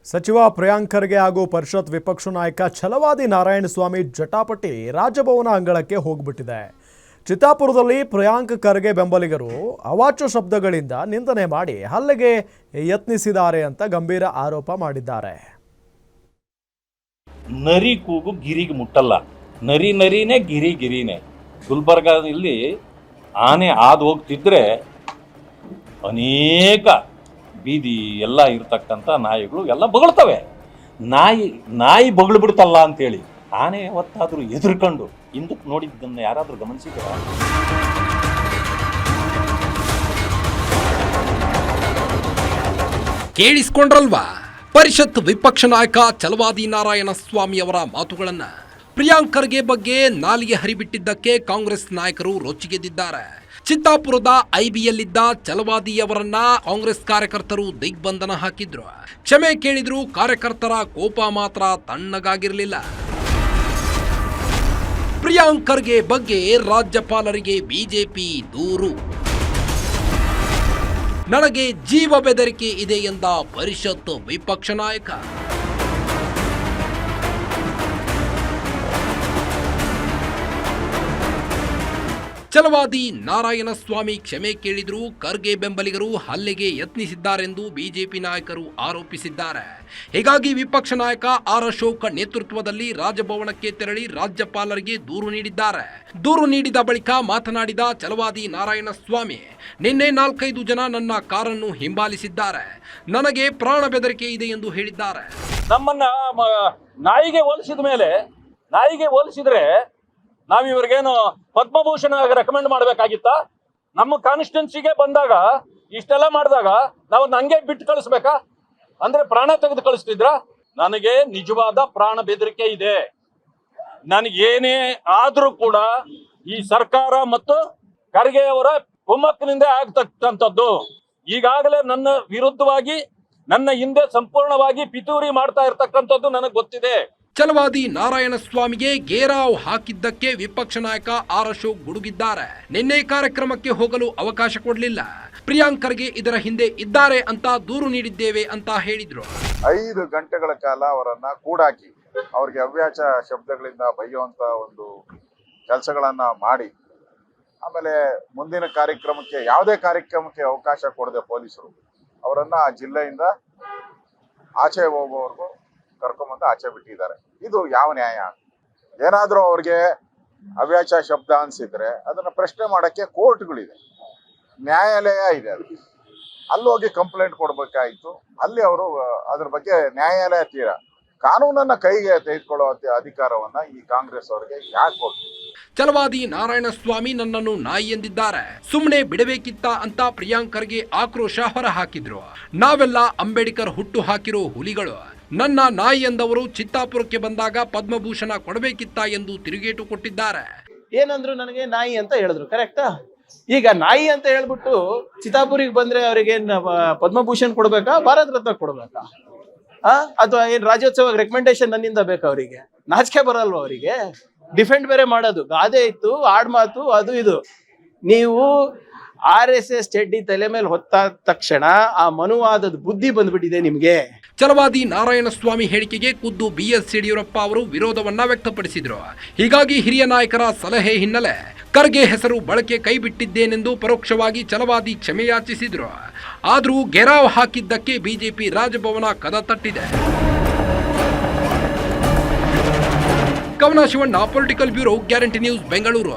ಸಚಿವ ಪ್ರಿಯಾಂಕ್ ಖರ್ಗೆ ಹಾಗೂ ಪರಿಷತ್ ವಿಪಕ್ಷ ನಾಯಕ ಛಲವಾದಿ ನಾರಾಯಣಸ್ವಾಮಿ ಜಟಾಪಟಿ ರಾಜಭವನ ಅಂಗಳಕ್ಕೆ ಹೋಗ್ಬಿಟ್ಟಿದೆ. ಚಿತ್ತಾಪುರದಲ್ಲಿ ಪ್ರಿಯಾಂಕ್ ಖರ್ಗೆ ಬೆಂಬಲಿಗರು ಅವಾಚ್ಯ ಶಬ್ದಗಳಿಂದ ನಿಂದನೆ ಮಾಡಿ ಹಲ್ಲೆಗೆ ಯತ್ನಿಸಿದ್ದಾರೆ ಅಂತ ಗಂಭೀರ ಆರೋಪ ಮಾಡಿದ್ದಾರೆ. ನರಿ ಕೂಗು ಗಿರಿಗೆ ಮುಟ್ಟಲ್ಲ, ನರಿ ನರಿನೇ ಗಿರಿ ಗಿರಿನೇ. ಗುಲ್ಬರ್ಗಾದಲ್ಲಿ ಆನೆ ಹಾದು ಹೋಗ್ತಿದ್ರೆ ಅನೇಕ ಬೀದಿ ಎಲ್ಲ ಇರ್ತಕ್ಕಂಥ ನಾಯಿಗಳು ಎಲ್ಲ ಬೊಗಳ್ತವೆ. ನಾಯಿ ಬೊಗಳು ಬಿಡ್ತಲ್ಲ ಅಂತೇಳಿ ಆನೆ ಯಾವತ್ತಾದರೂ ಎದುರ್ಕೊಂಡು ಹಿಂದಕ್ಕೆ ನೋಡಿದ್ದನ್ನು ಯಾರಾದರೂ ಗಮನಿಸಿದ್ರ? ಕೇಳಿಸ್ಕೊಂಡ್ರಲ್ವಾ ಪರಿಷತ್ ವಿಪಕ್ಷ ನಾಯಕ ಛಲವಾದಿ ನಾರಾಯಣಸ್ವಾಮಿ ಅವರ ಮಾತುಗಳನ್ನ. ಪ್ರಿಯಾಂಕ್ ಖರ್ಗೆ ಬಗ್ಗೆ ನಾಲಿಗೆ ಹರಿಬಿಟ್ಟಿದ್ದಕ್ಕೆ ಕಾಂಗ್ರೆಸ್ ನಾಯಕರು ರೊಚ್ಚಿಗೆದ್ದಿದ್ದಾರೆ. ಚಿತ್ತಾಪುರದ ಐಬಿಯಲ್ಲಿದ್ದ ಛಲವಾದಿಯವರನ್ನ ಕಾಂಗ್ರೆಸ್ ಕಾರ್ಯಕರ್ತರು ದಿಗ್ಬಂಧನ ಹಾಕಿದ್ರು. ಕ್ಷಮೆ ಕೇಳಿದ್ರು. ಕಾರ್ಯಕರ್ತರ ಕೋಪ ಮಾತ್ರ ತಣ್ಣಗಾಗಿರಲಿಲ್ಲ. ಪ್ರಿಯಾಂಕ್ ಖರ್ಗೆ ಬಗ್ಗೆ ರಾಜ್ಯಪಾಲರಿಗೆ ಬಿಜೆಪಿ ದೂರು. ನನಗೆ ಜೀವ ಬೆದರಿಕೆ ಇದೆ ಎಂದ ಪರಿಷತ್ ವಿಪಕ್ಷ ನಾಯಕ. ಛಲವಾದಿ ನಾರಾಯಣಸ್ವಾಮಿ ಕ್ಷಮೆ ಕೇಳಿದ್ರು. ಖರ್ಗೆ ಬೆಂಬಲಿಗರು ಹಲ್ಲೆಗೆ ಯತ್ನಿಸಿದ್ದಾರೆಂದು ಬಿಜೆಪಿ ನಾಯಕರು ಆರೋಪಿಸಿದ್ದಾರೆ. ಹೀಗಾಗಿ ವಿಪಕ್ಷ ನಾಯಕ ಆರ್ ಅಶೋಕ್ ನೇತೃತ್ವದಲ್ಲಿ ರಾಜಭವನಕ್ಕೆ ತೆರಳಿ ರಾಜ್ಯಪಾಲರಿಗೆ ದೂರು ನೀಡಿದ್ದಾರೆ. ದೂರು ನೀಡಿದ ಬಳಿಕ ಮಾತನಾಡಿದ ಛಲವಾದಿ ನಾರಾಯಣಸ್ವಾಮಿ, ನಿನ್ನೆ 4-5 ಜನ ನನ್ನ ಕಾರನ್ನು ಹಿಂಬಾಲಿಸಿದ್ದಾರೆ. ನನಗೆ ಪ್ರಾಣ ಬೆದರಿಕೆ ಇದೆ ಎಂದು ಹೇಳಿದ್ದಾರೆ. ನಮ್ಮನ್ನ ನಾಯಿಗೆ ಹೋಲಿಸಿದ್ರೆ ನಾವಿವ್ರಿಗೇನು ಪದ್ಮಭೂಷಣ ರೆಕಮೆಂಡ್ ಮಾಡ್ಬೇಕಾಗಿತ್ತಾ? ನಮ್ಮ ಕಾನ್ಸ್ಟಿಟ್ಯೂನ್ಸಿಗೆ ಬಂದಾಗ ಇಷ್ಟೆಲ್ಲ ಮಾಡಿದಾಗ ನಾವು ಹಂಗೆ ಬಿಟ್ಟು ಕಳಿಸ್ಬೇಕಾ? ಅಂದ್ರೆ ಪ್ರಾಣ ತೆಗೆದು ಕಳಿಸ್ತಿದ್ರ? ನನಗೆ ನಿಜವಾದ ಪ್ರಾಣ ಬೆದರಿಕೆ ಇದೆ. ನನಗೇನೇ ಆದ್ರೂ ಕೂಡ ಈ ಸರ್ಕಾರ ಮತ್ತು ಖರ್ಗೆ ಅವರ ಕುಮ್ಮಕ್ಕಿನಿಂದ ಆಗ್ತಕ್ಕಂಥದ್ದು. ಈಗಾಗಲೇ ನನ್ನ ವಿರುದ್ಧವಾಗಿ ನನ್ನ ಹಿಂದೆ ಸಂಪೂರ್ಣವಾಗಿ ಪಿತೂರಿ ಮಾಡ್ತಾ ಇರ್ತಕ್ಕಂಥದ್ದು ನನಗೆ ಗೊತ್ತಿದೆ. ಛಲವಾದಿ ನಾರಾಯಣಸ್ವಾಮಿಗೆ ಘೇರಾವ್ ಹಾಕಿದ್ದಕ್ಕೆ ವಿಪಕ್ಷ ನಾಯಕ ಆರ್ ಅಶೋಕ್ ಗುಡುಗಿದ್ದಾರೆ. ನಿನ್ನೆ ಕಾರ್ಯಕ್ರಮಕ್ಕೆ ಹೋಗಲು ಅವಕಾಶ ಕೊಡಲಿಲ್ಲ. ಪ್ರಿಯಾಂಕ್ ಖರ್ಗೆ ಇದರ ಹಿಂದೆ ಇದ್ದಾರೆ ಅಂತ ದೂರು ನೀಡಿದ್ದೇವೆ ಅಂತ ಹೇಳಿದ್ರು. 5 ಗಂಟೆಗಳ ಕಾಲ ಅವರನ್ನ ಕೂಡಾಕಿ ಅವ್ರಿಗೆ ಅವ್ಯಾಚ ಶಬ್ದಗಳಿಂದ ಬೈಯುವಂತ ಒಂದು ಕೆಲಸಗಳನ್ನ ಮಾಡಿ, ಆಮೇಲೆ ಮುಂದಿನ ಕಾರ್ಯಕ್ರಮಕ್ಕೆ ಯಾವುದೇ ಕಾರ್ಯಕ್ರಮಕ್ಕೆ ಅವಕಾಶ ಕೊಡದೆ ಪೊಲೀಸರು ಅವರನ್ನ ಆ ಜಿಲ್ಲೆಯಿಂದ ಆಚೆ ಹೋಗುವವರೆಗೂ ಕರ್ಕೊಂಬಂದು ಆಚೆ ಬಿಟ್ಟಿದ್ದಾರೆ. ಇದು ಯಾವ ನ್ಯಾಯ? ಏನಾದ್ರೂ ಅವ್ರಿಗೆ ಅವ್ಯಾಚ ಶಬ್ದ ಅನ್ಸಿದ್ರೆ ಅದನ್ನ ಪ್ರಶ್ನೆ ಮಾಡಕ್ಕೆ ಕೋರ್ಟ್ಗಳಿದೆ, ನ್ಯಾಯಾಲಯ ಇದೆ. ಅಲ್ಲಿ ಹೋಗಿ ಕಂಪ್ಲೇಂಟ್ ಕೊಡ್ಬೇಕಾಯ್ತು. ಅಲ್ಲಿ ಅವರು ಅದ್ರ ಬಗ್ಗೆ ನ್ಯಾಯಾಲಯ ತೀರ ಕಾನೂನನ್ನ ಕೈಗೆ ತೆಗೆದುಕೊಳ್ಳುವ ಅಧಿಕಾರವನ್ನ ಈ ಕಾಂಗ್ರೆಸ್ ಅವರಿಗೆ ಯಾಕೆ ಕೊಡ್ತೀವಿ? ಛಲವಾದಿ ನಾರಾಯಣಸ್ವಾಮಿ ನನ್ನನ್ನು ನಾಯಿ ಎಂದಿದ್ದಾರೆ, ಸುಮ್ಮನೆ ಬಿಡಬೇಕಿತ್ತ ಅಂತ ಪ್ರಿಯಾಂಕ್ ಖರ್ಗೆ ಆಕ್ರೋಶ ಹೊರ ಹಾಕಿದ್ರು. ನಾವೆಲ್ಲ ಅಂಬೇಡ್ಕರ್ ಹುಟ್ಟು ಹಾಕಿರೋ ಹುಲಿಗಳು. ನನ್ನ ನಾಯಿ ಎಂದವರು ಚಿತ್ತಾಪುರಕ್ಕೆ ಬಂದಾಗ ಪದ್ಮಭೂಷಣ ಕೊಡಬೇಕಿತ್ತ ಎಂದು ತಿರುಗೇಟು ಕೊಟ್ಟಿದ್ದಾರೆ. ಏನಂದ್ರು, ನನಗೆ ನಾಯಿ ಅಂತ ಹೇಳಿದ್ರು. ಕರೆಕ್ಟಾ? ಈಗ ನಾಯಿ ಅಂತ ಹೇಳ್ಬಿಟ್ಟು ಚಿತ್ತಾಪುರಿಗೆ ಬಂದ್ರೆ ಅವ್ರಿಗೆ ಪದ್ಮಭೂಷಣ್ ಕೊಡ್ಬೇಕಾ, ಭಾರತ ರತ್ನ ಕೊಡ್ಬೇಕಾ? ಅಥವಾ ಏನ್ ರಾಜ್ಯೋತ್ಸವ ರೆಕಮೆಂಡೇಶನ್ ನನ್ನಿಂದ ಬೇಕಾ? ಅವರಿಗೆ ನಾಚಿಕೆ ಬರಲ್ವಾ? ಅವರಿಗೆ ಡಿಫೆಂಡ್ ಬೇರೆ ಮಾಡೋದು, ಗಾದೆ ಇತ್ತು, ಆಡ್ಮಾತು, ಅದು ಇದು. ನೀವು RSS ಚಡ್ಡಿ ತಲೆ ಮೇಲೆ ಹೊತ್ತ ತಕ್ಷಣ ಆ ಮನುವಾದದ ಬುದ್ಧಿ ಬಂದ್ಬಿಟ್ಟಿದೆ ನಿಮ್ಗೆ. ಛಲವಾದಿ ನಾರಾಯಣಸ್ವಾಮಿ ಹೇಳಿಕೆಗೆ ಖುದ್ದು BS ಯಡಿಯೂರಪ್ಪ ಅವರು ವಿರೋಧವನ್ನ ವ್ಯಕ್ತಪಡಿಸಿದ್ರು. ಹೀಗಾಗಿ ಹಿರಿಯ ನಾಯಕರ ಸಲಹೆ ಹಿನ್ನೆಲೆ ಖರ್ಗೆ ಹೆಸರು ಬಳಕೆ ಕೈಬಿಟ್ಟಿದ್ದೇನೆಂದು ಪರೋಕ್ಷವಾಗಿ ಛಲವಾದಿ ಕ್ಷಮೆಯಾಚಿಸಿದ್ರು. ಆದರೂ ಘೇರಾವ್ ಹಾಕಿದ್ದಕ್ಕೆ ಬಿಜೆಪಿ ರಾಜಭವನ ಕದ ತಟ್ಟಿದೆ. ಕವನ Shivanna, political bureau, guarantee news, Bengaluru.